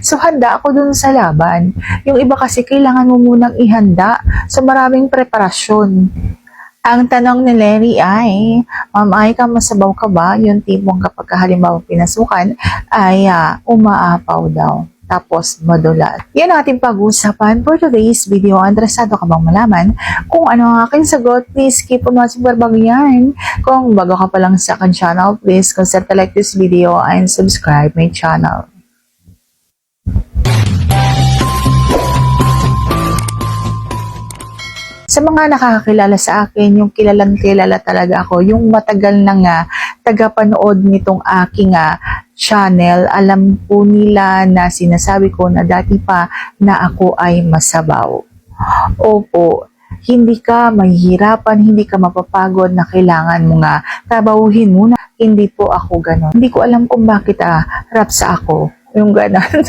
So, handa ako dun sa laban. Yung iba kasi kailangan mo munang ihanda sa maraming preparasyon. Ang tanong ni Lenny ay, Ma'am Aika, masabaw ka ba? Yung tipong kapag halimbawa pinasukan ay umaapaw daw. Tapos madulas. Yan ang ating pag-uusapan for today's video. Interesado ka bang malaman kung ano ang aking sagot? Please keep on watching bago yan. Kung bago ka pa lang sa akin channel, please consider to like this video and subscribe my channel. Sa mga nakakakilala sa akin, yung kilalang kilala talaga ako, yung matagal na nga tagapanood nitong aking channel, alam po nila na sinasabi ko na dati pa na ako ay masabaw. Opo, hindi ka mahihirapan, hindi ka mapapagod na kailangan mo nga trabahuhin muna. Hindi po ako ganon. Hindi ko alam kung bakit rap sa ako, yung ganon.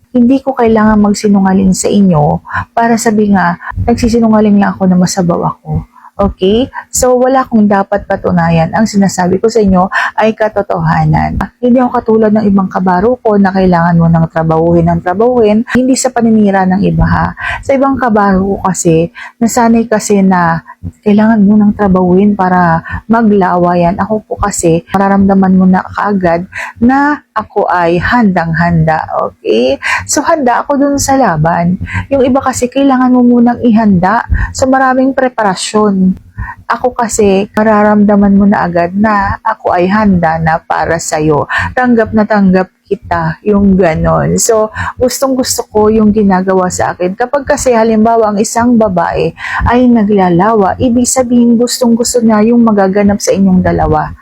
Hindi ko kailangan magsinungaling sa inyo para sabi nga, nagsisinungaling lang ako na masabaw ako. Okay? So, wala akong dapat patunayan. Ang sinasabi ko sa inyo ay katotohanan. Hindi ako katulad ng ibang kabaro ko na kailangan mo ng trabahuhin. Hindi sa paninira ng iba ha. Sa ibang kabaro ko kasi, nasanay kasi na kailangan mo ng trabahuhin para maglawayan. Ako po kasi, mararamdaman mo na kaagad na ako ay handang-handa. Okay? So, handa ako dun sa laban. Yung iba kasi, kailangan mo munang ihanda sa maraming preparasyon. Ako kasi, mararamdaman mo na agad na ako ay handa na para sa'yo. Tanggap na tanggap kita, yung ganon. So, gustong-gusto ko yung ginagawa sa akin. Kapag kasi halimbawa ang isang babae ay naglalawa, ibig sabihin gustong-gusto niya yung magaganap sa inyong dalawa.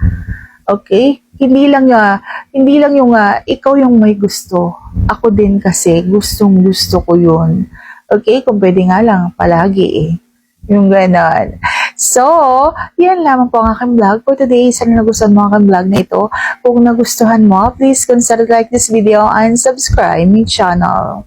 Okay? Hindi lang yung ikaw yung may gusto. Ako din kasi gustong-gusto ko yun. Okay? Kung pwede nga lang palagi yung ganon. So, yan lamang po ang aking vlog for today. Sana nagustuhan mo ang aking vlog na ito. Kung nagustuhan mo, please consider like this video and subscribe my channel.